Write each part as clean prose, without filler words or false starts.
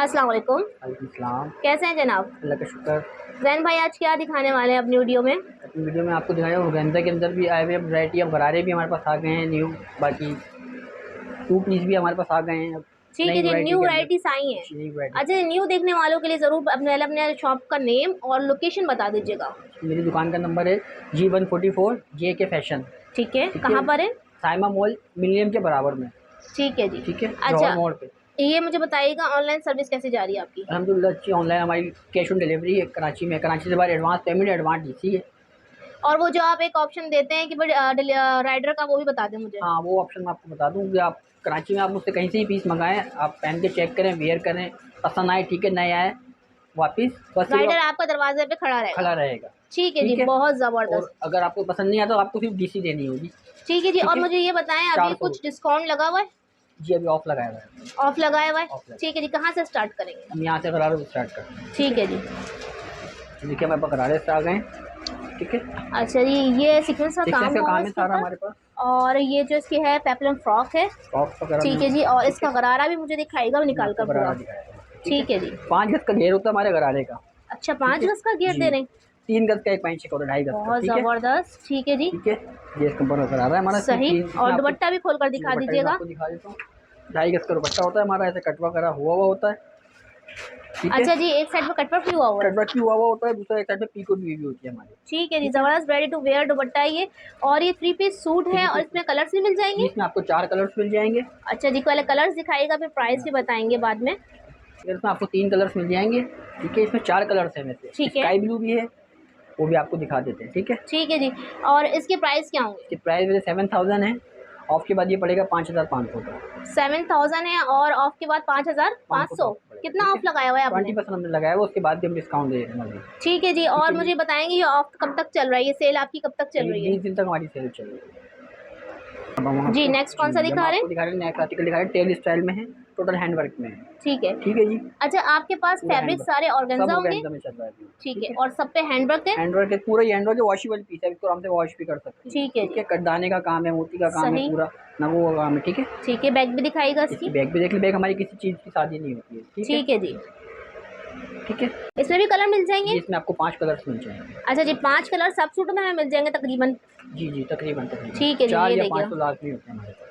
अस्सलाम वालेकुम। वालेकुम। कैसे हैं जनाब? अल्लाह का शुक्र। जैन भाई आज क्या दिखाने वाले हैं अपनी वीडियो में? अपनी वीडियो में आपको दिखाया ऑर्गेन्जा के अंदर भी आए हुए वैरायटी, अब गरारे भी हमारे पास आ गए हैं न्यू। बाकी 2 पीस भी हमारे पास आ गए हैं अब ठीक है नई जी, वैरायटी न्यू के वैराइटीज आई हैं। अंदर। नई वैरायटी अच्छा, न्यू देखने वालों के लिए ज़रूर अपने शॉप का नेम और लोकेशन बता दीजिएगा। मेरी दुकान का नंबर है G144 JK फैशन। ठीक है, कहाँ पर है? साइमा मॉल मिलेनियम के बराबर में। ठीक है जी। ठीक है, जौहर अच्छा, मोड़ पे। ये मुझे बताइएगा ऑनलाइन सर्विस कैसे जा रही है आपकी? अल्हम्दुलिल्लाह अच्छी ऑनलाइन हमारी कैश ऑन डिलीवरी है कराची में। कराची से बाहर एडवांस पेमेंट एडवांस डीसी है। और वो जो आप एक ऑप्शन देते हैं कि राइडर का, वो भी बता दें मुझे। हाँ, वो ऑप्शन मैं आपको बता दूँ कि आप कराची में आप मुझसे कहीं से ही पीस मंगाएं, आप पहन के चेक करें, वेयर करें, पसंद आए ठीक है, नहीं आए वापस बस राइडर आपका दरवाजे पे खड़ा रहेगा। ठीक है जी, ठीक है, बहुत और ज़बरदस्त। अगर आपको पसंद नहीं आता तो आपको सिर्फ डीसी देनी होगी। ठीक है जी, ठीक और है, मुझे ये बताएं अभी 400 कुछ डिस्काउंट लगा हुआ है? जी अभी ऑफ लगाया हुआ है। ऑफ लगाया हुआ है? ऑफ ठीक है जी, कहाँ से स्टार्ट करेंगे? हम यहाँ से गरारे स्टार्ट करते हैं। ठीक है जी। देखिए हमारे पास गरारे से आ गए। ठीक है, अच्छा जी, ये सीक्वेंस का काम का हुआ काम है है इसके सारा ऊपर। हमारे पास। और ये जो इसकी है पेप्लम फ्रॉक है। फ्रॉक वगैरह ठीक है जी, और इसका गरारा भी मुझे दिखाएगा निकाल कर पूरा। ठीक है जी। 5 गज का घेर होता है हमारे गरारे का। अच्छा, 5 गज का घेर दे रहे हैं? 3 गज का एक पैंट शेक होता है, 2.5 गज का। बहुत जबरदस्त। ठीक है जी, ठीक है, ये इसका ऊपर गरारा है हमारा सही। और दुपट्टा भी खोल कर दिखा दीजिएगा। दिखा देता हूँ। 2.5 गज का दुपट्टा होता है हमारा, ऐसे कटवा करा हुआ होता है। ठीक है, अच्छा जी, एक साइड में कटवर्क भी हुआ हुआ है। कटवर्क भी हुआ होता है, दूसरा एक साइड में पीको भी होती है हमारी। ठीक है जी, जबरदस्त रेडी टू वेयर दुपट्टा है ये। और ये 3 पीस सूट है और इसमें कलर्स भी मिल जाएंगे? इसमें आपको 4 कलर्स मिल जाएंगे। अच्छा जी, पहले कलर्स दिखाएगा फिर प्राइस भी बताएंगे बाद में। इसमें आपको 3 कलर्स मिल जाएंगे। ठीक है, इसमें 4 कलर्स हैं वैसे। ठीक है, स्काई ब्लू भी है, वो भी आपको दिखा देते हैं। ठीक है, ठीक है जी। और इसके प्राइस क्या होंगे? इसकी प्राइस वैसे 7000 है, ऑफ के बाद ये पड़ेगा 5500 का। 7000 है और ऑफ के बाद 5500। कितना ऑफ लगाया हुआ है आपने? 20% हमने लगाया हुआ, उसके बाद भी हम डिस्काउंट दे रहे हैं। ठीक है जी, और मुझे बताएंगे ये ऑफ कब तक चल रहा है, ये सेल आपकी कब तक चल रही है? 20 दिन तक हमारी सेल चल रही है जी। नेक्स्ट कौन सा दिखा रहे हैं? दिखा रहे हैं नेक्स्ट आर्टिकल दिखा रहे हैं, टेल स्टाइल में है, टोटल हैंडवर्क में है। ठीक है, ठीक है जी। अच्छा, आपके पास फैब्रिक सारे ऑर्गेन्जा होंगे? में चल रहा है अभी। ठीक है, और सब पे हैंडवर्क है? हैंडवर्क है पूरा, ये हैंडवर्क है, वॉशेबल पीस है, इसको आराम से वॉश भी कर सकते हैं। ठीक है जी। कटदाने का काम है, मोती का काम है, पूरा नगो का काम है। ठीक है, ठीक है, बैग भी दिखाएगा इसकी। बैग भी देख ले, बैग हमारी किसी चीज़ की शादी नहीं होती है। ठीक है जी। ठीक है, इसमें भी कलर मिल जाएंगे? इसमें आपको 5 कलर्स मिल जाएंगे। अच्छा जी, 5 कलर सब सूट में हमें मिल जाएंगे तकरीबन? जी तकरीबन ठीक है जी, 4 ये या देखिए 5 तो लाजमी होते हैं हमारे पास।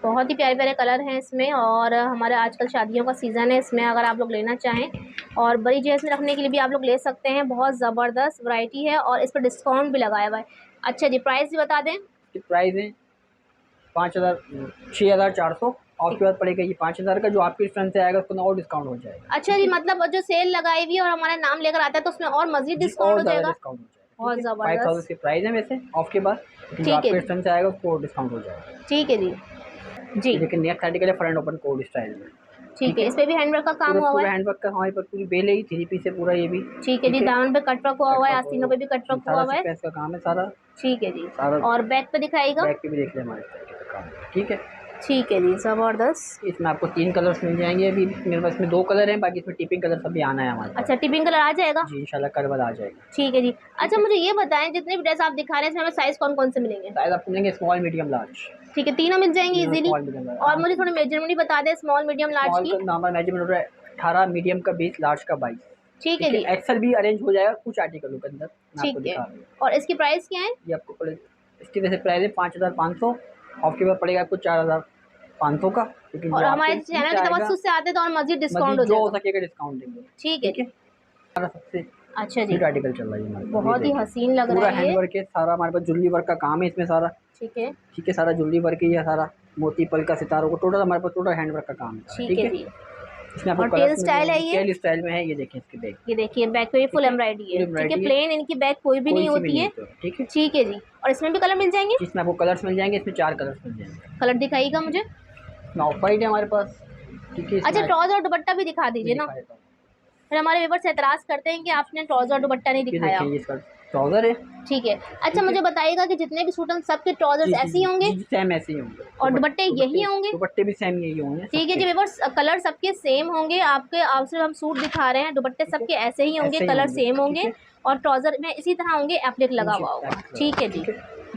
बहुत ही प्यारे प्यारे कलर हैं इसमें। और हमारे आजकल शादियों का सीज़न है, इसमें अगर आप लोग लेना चाहें और बड़ी जेंट्स में रखने के लिए भी आप लोग ले सकते हैं। बहुत ज़बरदस्त वैरायटी है और इस पर डिस्काउंट भी लगाया हुआ है। अच्छा जी, प्राइस भी बता दें। प्राइस है 6400, और उसके बाद पड़ेगा ये 5000 का, जो आपके फ्रेंड से आएगा उसको और डिस्काउंट हो जाएगा। अच्छा जी, मतलब जो सेल लगाई हुई है और हमारा नाम लेकर आता है तो उसमें और मजीद डिस्काउंट हो जाएगा? बहुत ज़बरदस्त। 5000 की प्राइस है वैसे ऑफ के बाद, जो आपके फ्रेंड से आएगा उसको डिस्काउंट हो जाएगा। ठीक है जी। जी, लेकिन नेक्स्ट आर्टिकल है फ्रंट ओपन कोड स्टाइल में। ठीक है, इस पे भी हैंडवर्क का काम हुआ हुआ है? हैंडवर्क का हमारे पास पूरी बेल है, 3 पीस है पूरा ये भी। ठीक है जी, दामन पे कटवर्क हुआ हुआ है, आस्तीनों पे भी कटवर्क हुआ हुआ है। का काम है सारा। ठीक है जी, और बैक पे दिखाएगा? बैक पे भी देख ले हमारे काम। ठीक है, ठीक है जी, ज़बरदस्त। इसमें आपको 3 कलर्स मिल जाएंगे। अभी मेरे पास में 2 कलर हैं, बाकी इसमें टिपिंग कलर सब भी आना है हमारे पास। अच्छा, टिपिंग कलर आ जाएगा? जी इंशाल्लाह कल बाद आ जाएगा। ठीक है जी। अच्छा, मुझे ये बताएं जितने भी ड्रेस आप दिखा रहे हैं इसमें हमें साइज कौन कौन से मिलेंगे? साइज आपको मिलेंगे स्मॉल मीडियम लार्ज। ठीक है, तीनों मिल जाएंगे इजीली। और मुझे थोड़ी मेजरमेंट बता दें स्मॉल मीडियम लार्ज की। नॉर्मल मेजरमेंट हो रहा है 18, मीडियम का 20, लार्ज का 22। ठीक है जी। एक्सेल भी अरेंज हो जाएगा कुछ आर्टिकलों के अंदर। ठीक है, और इसकी प्राइस क्या है? ये आपको इसकी वैसे प्राइस है 5500, ऑफ के बाद पड़ेगा आपको 4500 का। लेकिन और हमारे चैनल के तवज्जुह से आते तो और मजीद डिस्काउंट हो जाएगा, जो हो सकेगा डिस्काउंट देंगे। ठीक है, सबसे अच्छा जी, आर्टिकल चल रहा है, बहुत ही हसीन लग रहा है। हैंड वर्क है सारा, हमारे पास ज्वेलरी वर्क का काम है इसमें सारा। ठीक है, ठीक है, सारा ज्वेलरी वर्क है, ये सारा मोती पल का सितारों को टोटल हमारे पास टोटल हैंड वर्क का काम है। ठीक है जी। इसमें आपको टेल स्टाइल है, ये टेल स्टाइल में है। ये देखिए इसके बैक, ये देखिए बैक पे फुल एम्ब्रॉयडरी है। ठीक है, प्लेन इनकी बैक कोई भी नहीं होती है। ठीक है, ठीक है जी। और इसमें भी कलर मिल जाएंगे? इसमें आपको कलर्स मिल जाएंगे, इसमें 4 कलर्स मिल जाएंगे। कलर दिखाइएगा मुझे। ऑफ वाइट है हमारे पास। ठीक है, अच्छा, ट्राउजर और दुपट्टा भी दिखा दीजिए ना, फिर हमारे व्यूअर्स एतराज़ करते हैं कि आपने ट्राउजर और दुपट्टा नहीं दिखाया। ट्राउजर है। ठीक है, अच्छा मुझे बताइएगा कि जितने भी सूट हैं सबके ट्राउजर्स ऐसे ही होंगे? सेम ऐसे ही होंगे, और दुपट्टे यही होंगे? दुपट्टे भी सेम यही होंगे। ठीक है जी व्यूअर्स, कलर सबके सेम होंगे। आपसे हम सूट दिखा रहे हैं, दुपट्टे सबके ऐसे ही होंगे, कलर सेम होंगे और ट्राउजर में इसी तरह होंगे, एप्लिक लगा हुआ होगा। ठीक है जी,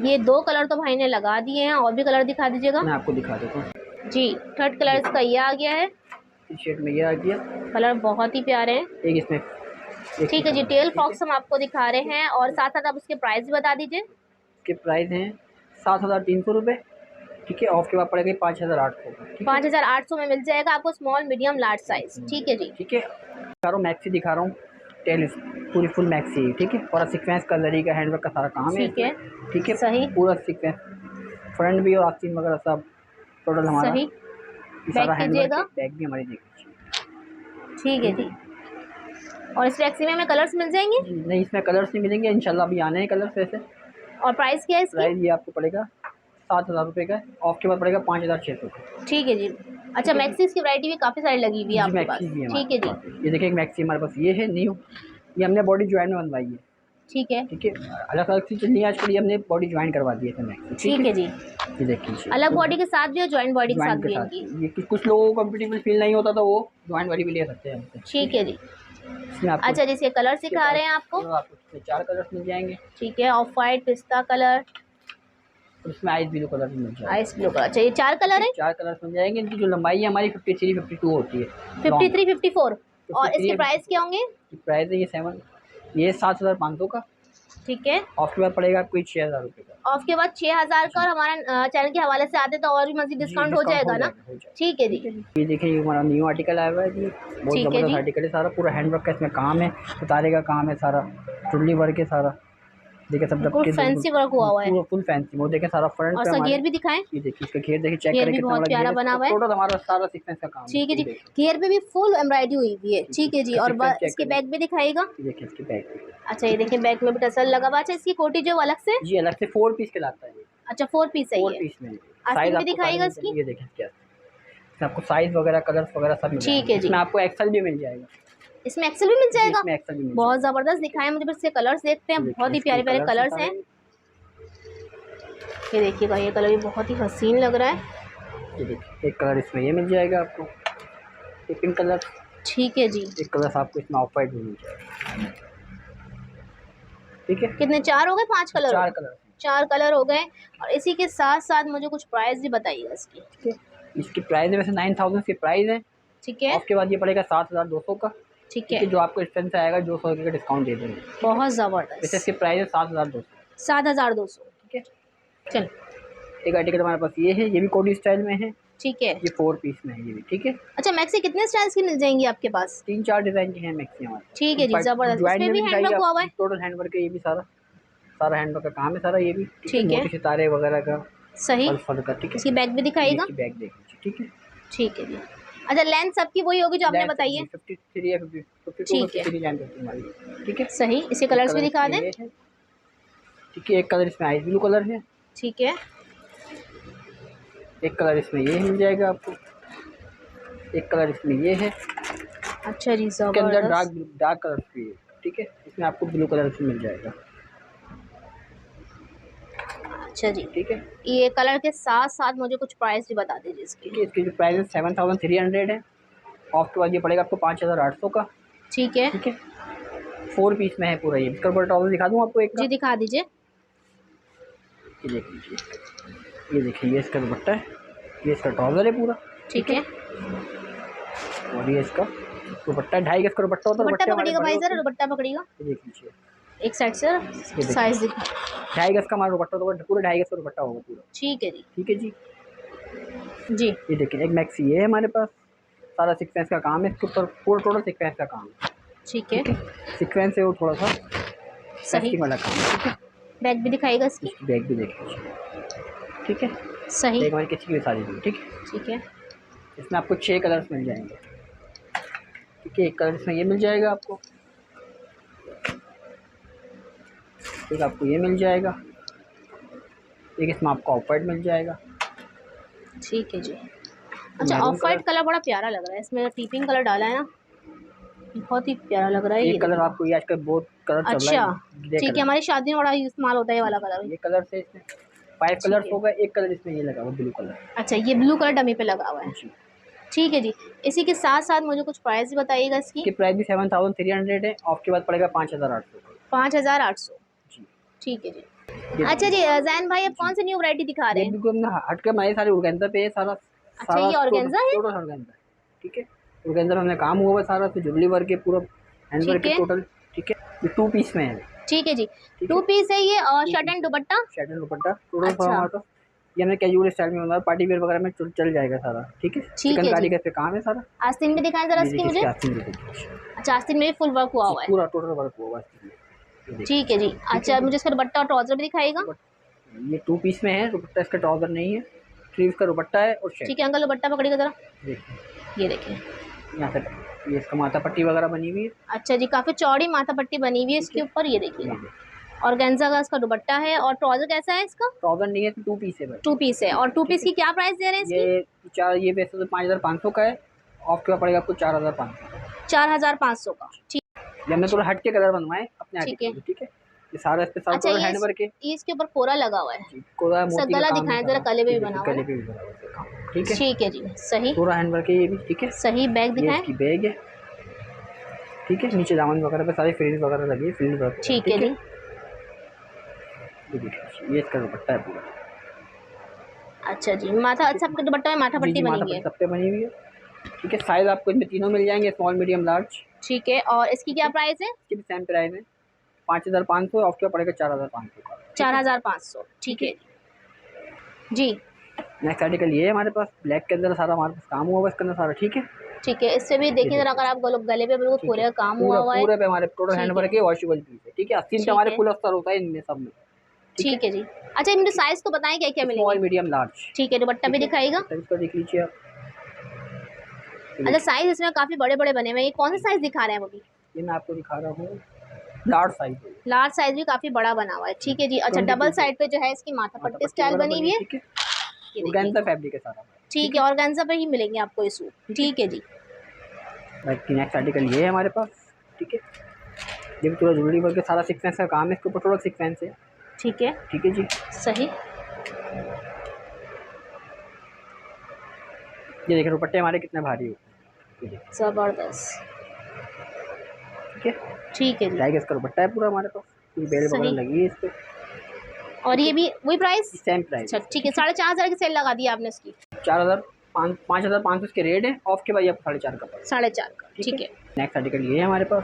ये 2 कलर तो भाई ने लगा दिए हैं, और भी कलर दिखा दीजिएगा। मैं आपको दिखा देता हूँ। जी। थर्ड कलर इसका ये आ गया है। टी शर्ट में ये आ गया, कलर बहुत ही प्यारे हैं। एक इसमें ठीक है जी, टेल फ्रॉक्स हम आपको दिखा रहे हैं और साथ साथ आप उसके प्राइस भी बता दीजिए। इसके प्राइस हैं 7,300 रुपये, ठीक है। ऑफ के बाद पड़ेगा 5,800 का। 5,800 में मिल जाएगा आपको स्मॉल मीडियम लार्ज साइज। ठीक है जी। ठीक है, दिखा रहा हूँ मैक्सी दिखा रहा हूँ, टेल पूरी फुल मैक्सी है, ठीक है। पूरा सीक्वेंस कलरी का हैंडवर्क का सारा काम है, ठीक है, ठीक है। सही। पूरा सीक्वेंस फ्रंट भी और आस्तीन वगैरह सब टोटल हमारा सही। सारा बैक हैंडवर्क है। कीजिएगा। बैक भी हमारी देखिए, ठीक है जी। और इस मैक्सी में कलर्स मिल जाएंगे? नहीं इसमें कलर्स नहीं मिलेंगे, इंशाल्लाह अभी आने हैं कलर्स वैसे। और प्राइस क्या है इसकी? प्राइस ये आपको पड़ेगा 7,000 रुपये का, ऑफ के बाद पड़ेगा 5,600 का। ठीक है जी। अच्छा, मैक्सीज की वैरायटी भी काफ़ी सारी लगी हुई है आपके पास। मैक्सी भी ठीक है जी। ये देखिए एक मैक्सी हमारे पास ये है न्यू, ये हमने बॉडी ज्वाइन में बनवाई है, ठीक है। ठीक है। अलग अलग सी चलनी है आजकल, ये हमने बॉडी ज्वाइन करवा दी है मैक्सी, ठीक है जी। ये देखिए अलग बॉडी के साथ भी और जॉइंट बॉडी के साथ ज्वाइन के भी साथ इनकी। ये कुछ लोगों को कंफर्टेबल फील नहीं होता तो वो ज्वाइन वाली भी ले सकते हैं हमसे। ठीक है जी। इसमें आपको अच्छा जी, इसके कलर सिखा रहे हैं आपको। आपको इसमें 4 कलर्स मिल जाएंगे, ठीक है। ऑफ वाइट, पिस्ता कलर, और इसमें आइस ब्लू कलर भी मिल जाएगा। Ice blue colour. अच्छा, ये 4 कलर है। 4 कलर्स मिल जाएंगे। इनकी जो लंबाई है हमारी 53 52 होती है, 53 54। और 53 इसके प्राइस क्या होंगे? प्राइस है ये 7,500 का। ठीक है। ऑफ के बाद पड़ेगा आपको 6,000 रुपये का। ऑफ के बाद 6,000 का। और हमारा चैनल के हवाले से आते तो और भी मजीद डिस्काउंट हो जाएगा ना? ठीक है जी। ये देखिए ये हमारा न्यू आर्टिकल आया हुआ है जी, बहुत ठीक है ज़बरदस्त जी। आर्टिकल है। सारा पूरा हैंडवर्क का इसमें काम है, सितारे का काम है, सारा चुल्ली वर्क है सारा। देखिए सब बिल्कुल फैंसी वर्क हुआ हुआ है। पूरा फुल फैंसी। वो देखिए सारा फ्रंट और पे इसका हमारे, घेर भी दिखाएं। ये देखिए इसका घेर देखिए, चेक घेर करें भी कितना बहुत बड़ा प्यारा घेर बना है। हुआ है। टोटल हमारा सारा सीक्वेंस का काम ठीक है जी। देखिए। घेर पे भी फुल एम्ब्रॉयडरी हुई हुई है। ठीक है जी। और सीक्वेंस चेक इसके करें। बैक भी दिखाएगा। ये देखिए इसकी बैक, अच्छा, ये देखिए बैक में भी टसल लगा हुआ। अच्छा, इसकी कोटी जो अलग से। जी अलग से 4 पीस के लाता है ये। अच्छा, 4 पीस है 4 ये। पीस में आस्तीन साइज भी आपको दिखाएगा सारे इसकी। ये देखिए क्या इसमें आपको साइज वगैरह कलर्स वगैरह सब मिल ठीक जाएंगे। है जी। इसमें आपको एक्सेल भी मिल जाएगा। इसमें एक्सेल भी मिल जाएगा। इसमें एक्सेल भी मिल बहुत ज़बरदस्त दिखाएं मुझे। बस इसके कलर्स देखते हैं, बहुत ही प्यारे प्यारे कलर्स हैं। ये देखिएगा, ये कलर भी बहुत ही हसीन लग रहा है। ये देखिए एक कलर इसमें ये मिल जाएगा आपको, ये पिंक कलर। ठीक है जी। एक कलर आपको इसमें ऑफ वाइट भी मिल जाएगा, ठीक है। कितने? 4 हो गए? 5 कलर? 4 कलर, 4 कलर हो गए। और इसी के साथ साथ मुझे कुछ प्राइस भी बताइएगा इसकी। ठीक है। इसकी प्राइस है वैसे 9,000 की प्राइस है। ठीक है। उसके बाद ये पड़ेगा 7,200 का। ठीक है। जो आपको स्टैंड से आएगा 200 रुपये का डिस्काउंट दे देंगे। बहुत वैसे ज़बरदस्त। इसकी प्राइस है 7,200। 7,200। ठीक है। चल। एक आर्टिकल हमारे पास ये है, ये भी कोडी स्टाइल में है। ठीक है। ये 4 पीस में है ये भी, ठीक है। अच्छा, मैक्सी कितने स्टाइल्स की मिल जाएंगी आपके पास? 3-4 डिज़ाइन की है मैक्सी हमारे। ठीक है जी, ज़बरदस्त। इसमें भी हैंडवर्क हुआ हुआ है। टोटल हैंडवर्क है ये भी, सारा हैंडवर्क का काम है सारा ये भी, ठीक है। मोटे सितारे वगैरह का, सही। फल का, ठीक है। इसकी बैक भी दिखाएगा। इसकी बैक देख लीजिए, ठीक है। ठीक है जी। अच्छा, लेंथ सबकी वही होगी जो आपने बताई है? 53 या 52 ठीक है। 53 लेंथ होती है हमारी, ठीक है। सही। इसके कलर्स भी दिखा दें। ठीक है। एक कलर इसमें आइस ब्लू कलर है। ठीक है। एक कलर इसमें ये मिल जाएगा आपको। एक कलर इसमें ये है। अच्छा जी, इसके अंदर ज़बरदस्त। डार्क कलर भी है, ठीक है। इसमें आपको ब्लू कलर से मिल जाएगा, अच्छा जी। ठीक है। ये कलर के साथ साथ मुझे कुछ प्राइस भी बता दीजिए इसकी। ठीक है। इसकी जो प्राइस है 7,300 है। ऑफ के बाद ये पड़ेगा आपको 5,800 का, ठीक है। ठीक है। 4 पीस में है पूरा ये। इसका ट्राउजर दिखा दूँ आपको एक का? जी, दिखा दीजिए। ये देख लीजिए, ये देखिए ये इसका दुपट्टा है, ये इसका ट्राउजर है पूरा, ठीक है। और ये इसका दुपट्टा 2.5 गज का दुपट्टा होता है। दुपट्टा पकड़िएगा भाई, जरा दुपट्टा पकड़िएगा ये देख लीजिए, एक साइड से। साइज दिखा। 2.5 गज का हमारा दुपट्टा होगा, पूरा 2.5 गज का दुपट्टा होगा पूरा, ठीक है जी। ठीक है जी। जी। ये देखिए एक मैक्सी ये है हमारे पास, सारा सीक्वेंस का काम है इसके ऊपर, पूरा टोटल सीक्वेंस का काम है, ठीक है। सीक्वेंस है वो थोड़ा सा सही वाला काम है, ठीक है। बैग भी दिखाएगा इसकी। इसकी बैग भी देख लीजिए, ठीक है। सही। एक हमारी किसी की सारी दी, ठीक है। ठीक है। इसमें आपको 6 कलर्स मिल जाएंगे, ठीक है। एक कलर इसमें ये मिल जाएगा आपको, एक आपको ये मिल जाएगा, एक इसमें आपको ऑफ वाइट मिल जाएगा, ठीक है जी। अच्छा, ऑफ वाइट कलर बड़ा प्यारा लग रहा है, इसमें टीपिंग कलर डाला है ना, बहुत ही प्यारा लग रहा है। ये कलर आपको ये आजकल बहुत कलर चल रहा है। अच्छा, ठीक है। हमारी शादी में बड़ा इस्तेमाल होता है ये वाला कलर। ये कलर से इसमें 5 कलर्स हो गए। एक कलर इसमें ये लगा हुआ ब्लू कलर। अच्छा, ये ब्लू कलर डमी पे लगा हुआ है, ठीक है जी। इसी के साथ साथ मुझे कुछ प्राइस भी बताइएगा इसकी। प्राइस भी 7,300 है। ऑफ के बाद पड़ेगा 5,800। 5,800, जी, ठीक है जी। अच्छा जी, जैन भाई अब कौन सी न्यू वैरायटी दिखा रहे हैं? बिल्कुल हमने हट के हमारे सारे ऑर्गेन्जा पे सारा अच्छा, ये ऑर्गेन्जा है? टोटल ऑर्गेन्जा, ठीक है। ऑर्गेन्जा में हमने काम हुआ है सारा, तो जुबली वर्क है पूरा, हैंड वर्क है टोटल, ठीक है। ये 2 पीस में है, ठीक है जी। 2 पीस है ये, और shirt and dupatta? Shirt and dupatta total अच्छा। हमारे पास। ये हमने कैजुअल स्टाइल में बनाया, पार्टी वेयर वगैरह में चल जाएगा सारा, ठीक है। चिकनकारी का पे काम है सारा। आस्तीन में दिखाएं जरा इसकी मुझे। आस्तीन में देखिए, अच्छा, आस्तीन में भी फुल वर्क हुआ हुआ है, पूरा टोटल वर्क हुआ है। ठीक है जी। अच्छा, मुझे इसका दुपट्टा और ट्राउजर भी दिखाएगा। ये 2 पीस में है, दुपट्टा इसका ट्राउजर नहीं है, स्लीव्स का दुपट्टा है और शर्ट। ठीक है अंकल, दुपट्टा पकड़िएगा जरा, देखिए ये देखिए। यहाँ से ये इसका माथा पट्टी वगैरह बनी हुई है। अच्छा जी, काफी चौड़ी माथा पट्टी बनी हुई है इसके ऊपर, ये देखिएगा। ऑर्गेन्जा का इसका दुपट्टा है, और ट्राउजर कैसा है इसका? ट्राउजर नहीं है, 2 पीस है बस। 2 पीस है, और 2 पीस की क्या प्राइस दे रहे हैं इसकी? ये वैसे तो 5500 का है, ऑफ के पड़ेगा आपको 4500। 4500 का, ठीक। ये हमने थोड़ा हट के कलर बनवाए अपने, ठीक है, ठीक है। ये सारा इस पे सारा अच्छा, हैंड वर्क है। ये इसके ऊपर कोरा लगा हुआ है, कोरा मोती का गला काम दिखाएं है जरा, गले पे भी बना हुआ है, ठीक है। ठीक है जी, सही। पूरा हैंड वर्क है ये भी, ठीक है। सही, बैग ये दिखाएं। इसकी बैग है, ठीक है। नीचे दामन वगैरह पे सारी फ्रिल्स वगैरह लगी है, फ्रिल्स वर्क, ठीक है जी। ये इसका दुपट्टा है पूरा। अच्छा जी, माथा, अच्छा आपके दुपट्टा में माथा पट्टी बनी हुई है, सब पे बनी हुई है, ठीक है। साइज आपको इनमें तीनों मिल जाएंगे, स्मॉल मीडियम लार्ज, ठीक है। और इसकी क्या प्राइस है? इसकी भी सेम प्राइस है, 5500, ऑफ के पड़ेगा 4500 का, 4500, ठीक है जी। नेक्स्ट आर्टिकल ये है हमारे पास, ब्लैक के अंदर सारा हमारे पास काम हुआ है इसके अंदर सारा, ठीक है। ठीक है, इससे भी देखिए जरा, अगर आप गले पे बिल्कुल पूरे काम हुआ हुआ है, पूरे पे हमारे टोटल हैंड वर्क है, वॉशेबल पीस है, ठीक है। 80 पे हमारे फुल अस्तर होता है इनमें सब में, ठीक है जी। अच्छा, इनमें साइज तो बताएं क्या क्या मिलेंगे? स्मॉल मीडियम लार्ज, ठीक है, दुपट्टा भी दिखाएगा। इसको देख लीजिए आप। अच्छा, साइज इसमें काफी बड़े बड़े बने हुए हैं, ये कौन सा साइज दिखा रहे हैं अभी? ये मैं आपको दिखा रहा हूँ, लार्ज साइज है, लार्ज साइज भी काफी बड़ा बना हुआ है, ठीक है जी। अच्छा, डबल साइड पे जो है इसकी माथा पट्टी स्टाइल बनी हुई है, ठीक है। ऑर्गेन्जा फैब्रिक है सारा, ठीक है। ऑर्गेन्जा पे ही मिलेंगे आपको ये सूट, ठीक है जी। बाकी नेक्स्ट आर्टिकल ये है हमारे पास, ठीक है। ये भी थोड़ा ज्वेलरी वर्क के सारा सीक्वेंस का काम है, इसके ऊपर थोड़ा सीक्वेंस है, ठीक है, ठीक है जी। सही। ये देखिए दुपट्टे हमारे कितने भारी होते हैं, जबरदस्त, ठीक है। ठीक है जी, टाइगर इसका दुपट्टा है पूरा हमारे पास, ये बेल्ट वगैरह लगी है इस पे, और ये भी वही प्राइस? Same price. अच्छा, ठीक है। 4500 की सेल लगा दी आपने इसकी। 5500 इसके रेट है, ऑफ के बाद आपको 4500 का पड़ेगा, 4500 का, ठीक है। नेक्स्ट आर्टिकल ये है हमारे पास,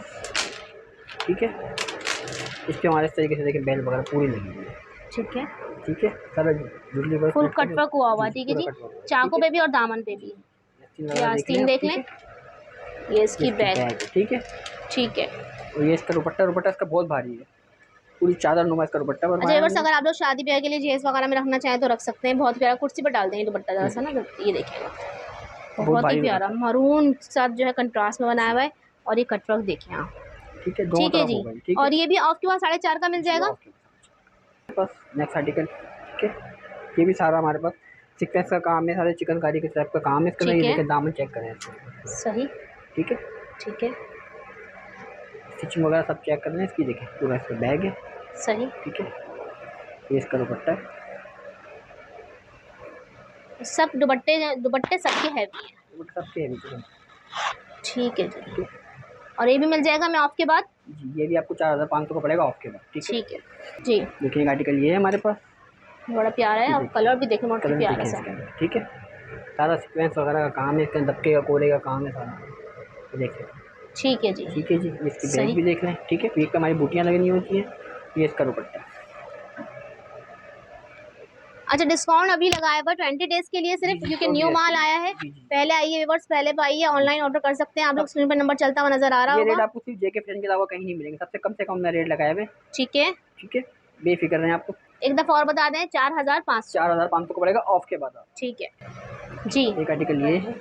ठीक है। इस पे हमारे इस तरीके से देखिए बेल्ट वगैरह पूरी लगी हुई है, ठीक है। ठीक है। सारा jubilee work full cut work हुआ हुआ, ठीक है जी। चाकों पे भी और दामन पे भी। ये आस्तीन देख लें, ये इसकी बैग, ठीक है, ठीक है। और ये इसका दुपट्टा इसका बहुत भारी है, पूरी चादर नुमा इसका दुपट्टा बनवाया है। अच्छा, अगर आप लोग शादी ब्याह के लिए जेस वगैरह में रखना चाहें तो रख सकते हैं, बहुत प्यारा। कुर्सी पर डाल देंगे दुपट्टा जरा सा ना, ये देखिएगा, बहुत ही प्यारा मरून साथ जो है कंट्रास्ट में बनाया हुआ है, और ये कटवर्क देखिए आप, ठीक है। ठीक है जी। और ये भी ऑफ के बाद 4500 का मिल जाएगा। बस नेक्स्ट आर्टिकल, ठीक है। ये भी सारा हमारे पास सीक्वेंस का काम है, सारे चिकनकारी के टाइप का काम है इसका। ये देखिए दामन चेक करें, सही, ठीक है, ठीक है। स्टिचिंग वगैरह सब चेक कर लें इसकी, देखिए पूरा इसका बैग है, सही, ठीक है। ये इसका दुपट्टा है, सब दुपट्टे सबके हैवी हैं, सबके हैवी, ठीक है जी। और ये भी मिल जाएगा मैं ऑफ के बाद जी। ये भी आपको 4500 का पड़ेगा ऑफ के बाद, ठीक है जी। देखिए आर्टिकल ये है हमारे पास, बड़ा प्यारा है, और कलर भी देखें बहुत प्यारा सा, ठीक है। सारा सीक्वेंस वगैरह का काम है इसके, दबके का कोरे का काम है सारा, देखिए, ठीक है जी, ठीक है जी। इसकी बैग भी देख लें, ठीक है। पीक पे हमारी बूटियाँ लगनी होती हैं, ये इसका दुपट्टा। अच्छा, डिस्काउंट अभी लगाया हुआ 20 डेज के लिए सिर्फ, क्योंकि न्यू माल आया है। पहले आइए व्यूअर्स, पहले आइए, ऑनलाइन ऑर्डर कर सकते हैं आप लोग, स्क्रीन पर नंबर चलता हुआ नजर आ रहा होगा। ये रेट आपको सिर्फ जेके फ्रेंड के अलावा कहीं नहीं मिलेंगे, सबसे कम से कम मैं रेट लगाए हुए, ठीक है, ठीक है। बेफिक्र रहें, आपको एक दफा और बता दें, 4500 को पड़ेगा ऑफ के बाद, ठीक है जी। एक आर्टिकल ये है,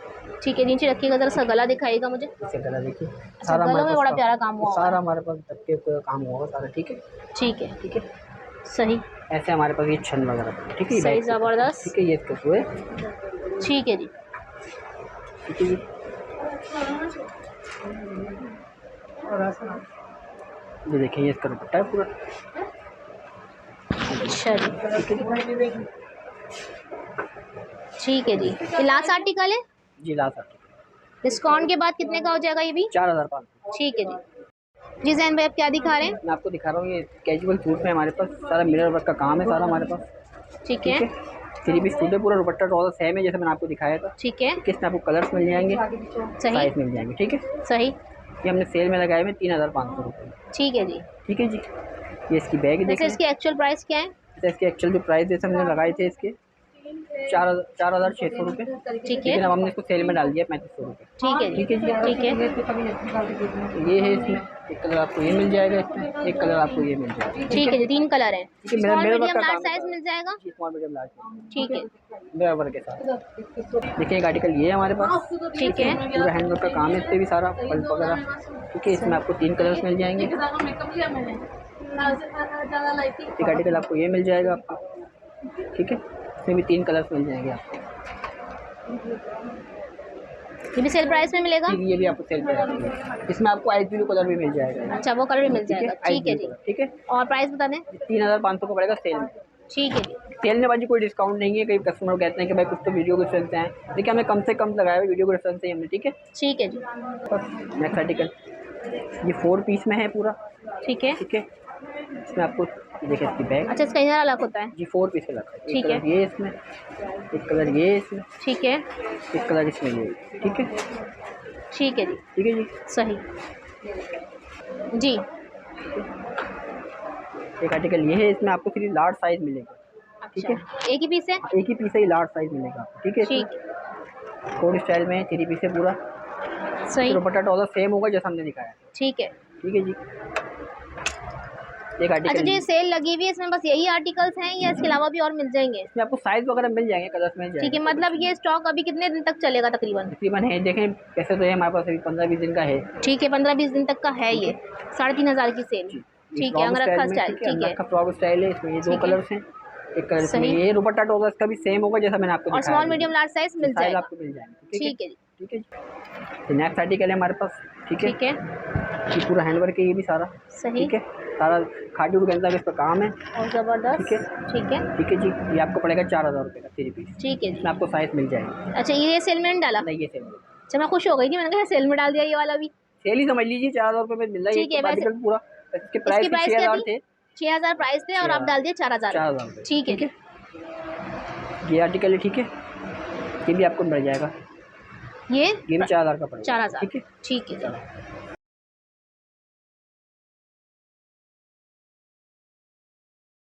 ठीक है। नीचे रखिएगा जरा सा, गला दिखाइएगा मुझे, इसका गला देखिए, सारा गला में बड़ा प्यारा काम हुआ, सारा हमारे पास दबके का काम हुआ सारा, ठीक है, ठीक है, ठीक है। सही, ऐसे हमारे पास ये छन वगैरह, ठीक है, सही, जबरदस्त, ठीक है। ये इसका हुए, ठीक है जी, ठीक है जी। ये देखिए ये इसका दुपट्टा है पूरा, अच्छा जी, ठीक है जी। ये लास्ट आर्टिकल है जी, लास्ट आर्टिकल डिस्काउंट के बाद कितने का हो जाएगा ये भी? 4500, ठीक है जी। जी जैन भाई, आप क्या दिखा रहे हैं? मैं आपको दिखा रहा हूँ, ये कैजुअल सूट में हमारे पास सारा मिरर वर्क का काम है सारा हमारे पास, ठीक है। 3 पीस सूट है पूरा, दुपट्टा ट्राउजर सेम है जैसे मैंने आपको दिखाया था। ठीक है, इसमें आपको कलर्स मिल जाएंगे, सही साइज मिल जाएंगे। ठीक है, सही, ये हमने सेल में लगाए हुए 3500 रुपये। ठीक है जी। ठीक है जी, ये इसकी बैग वैसे देखें। इसकी एक्चुअल प्राइस क्या है? जैसे इसके एक्चुअल जो प्राइस जैसे हमने लगाए थे इसके 4,600 रुपये, ठीक है, लेकिन अब हमने इसको सेल में डाल दिया 3500 रुपये। ठीक है ठीक है जी, ठीक है, ये है इसमें एक कलर आपको ये मिल जाएगा, इसमें एक कलर आपको ये मिल जाएगा। ठीक है जी। 3 कलर हैं। ठीक है, स्मॉल मेरे मीडियम लार्ज साइज मिल जाएगा। स्मॉल मीडियम लार्ज ठीक है, बराबर के साथ। देखिए एक आर्टिकल ये है हमारे पास, ठीक है, पूरा हैंडवर्क का काम है, इस पर भी सारा पल्प वगैरह। ठीक है, इसमें आपको 3 कलर्स मिल जाएंगे। एक आर्टिकल आपको ये मिल जाएगा आपको। ठीक है, इसमें भी 3 कलर्स मिल जाएंगे आपको। ये भी सेल प्राइस में मिलेगा। ये भी आपको सेल पे, इसमें आपको आइस ब्लू कलर भी मिल जाएगा। अच्छा, वो कलर भी मिल जाएगा। ठीक है जी। ठीक है, और प्राइस बता दें। 3500 का पड़ेगा सेल में। ठीक है जी। सेल में बाजी कोई डिस्काउंट नहीं है। कई कस्टमर कहते हैं कि भाई कुछ तो वीडियो के रेफरेंस से हैं, देखिए हमें कम से कम लगाया हुआ वीडियो के रेफरेंस से ही हमने। ठीक है, ठीक है जी। नेक्स्ट आर्टिकल ये 4 पीस में है पूरा। ठीक है, ठीक है, इसमें आपको देखिए इसकी बैग। अच्छा, इसका इधर अलग होता है। जी 4 पीस का लगा है। ठीक है। ये इसमें एक कलर, ये इसमें ठीक है, एक कलर, इसमें ये। ठीक है, ठीक है जी। ठीक है जी। सही जी। एक आर्टिकल ये है, इसमें आपको सिर्फ लार्ज साइज मिलेगा। ठीक है, अच्छा, एक ही पीस है। एक ही पीस है, लार्ज साइज मिलेगा आपको। ठीक है, ठीक, कोड स्टाइल में 3 पीस है पूरा। सही, दुपट्टा ट्राउजर सेम होगा जैसा हमने दिखाया। ठीक है। ठीक है जी, एक अच्छा, आर्टिकल जो ये सेल लगी हुई है इसमें बस यही आर्टिकल्स हैं या इसके अलावा भी और मिल जाएंगे? इसमें आपको साइज वगैरह मिल जाएंगे, कलर्स मिल जाएंगे। ठीक है, मतलब ये स्टॉक अभी कितने दिन तक चलेगा तकरीबन? तकरीबन है, देखें कैसे तो है हमारे पास अभी 15-20 दिन का है। ठीक है, 15-20 दिन तक का है ये। 3,500 की सेल। ठीक है, अंगरखा स्टाइल। ठीक है, फ्रॉक स्टाइल है, इसमें ये 2 ठीक है। कलर्स हैं। एक कलर इसमें सही। ये दुपट्टा ट्राउजर इसका भी सेम होगा जैसा मैंने आपको और दिखाया। स्मॉल मीडियम लार्ज साइज मिल साइज जाएगा। आपको मिल जाएंगे। ठीक है जी। ठीक है जी, नेक्स्ट आर्टिकल है हमारे पास। ठीक है, ठीक है, ये पूरा हैंडवर्क है, ये भी सारा। सही, ठीक है, सारा खादी उड़गंजा का इस पर काम है। और जबरदस्त। ठीक है, ठीक है, ठीक है जी, ये आपको पड़ेगा 4,000 रुपये का 3 पीस। ठीक है जी। इसमें आपको साइज मिल जाएगा। अच्छा, ये सेल में नहीं डाला? नहीं, ये सेल अच्छा, मैं खुश हो गई थी, मैंने कहा सेल में डाल दिया ये वाला भी। सेल ही समझ लीजिए, 4,000 रुपये में मिल रहा है। ठीक है, वैसे आर्टिकल पूरा, इसके इसकी प्राइस प्राइस क्या 6,000 थी? थे। 6,000 प्राइस थे और आप डाल दिए 4,000। 4,000 रुपये। ठीक है जी। ये आर्टिकल है। ठीक है, ये भी आपको मिल जाएगा। ये भी 4,000 का पड़ेगा। 4,000। ठीक है, ठीक है जी।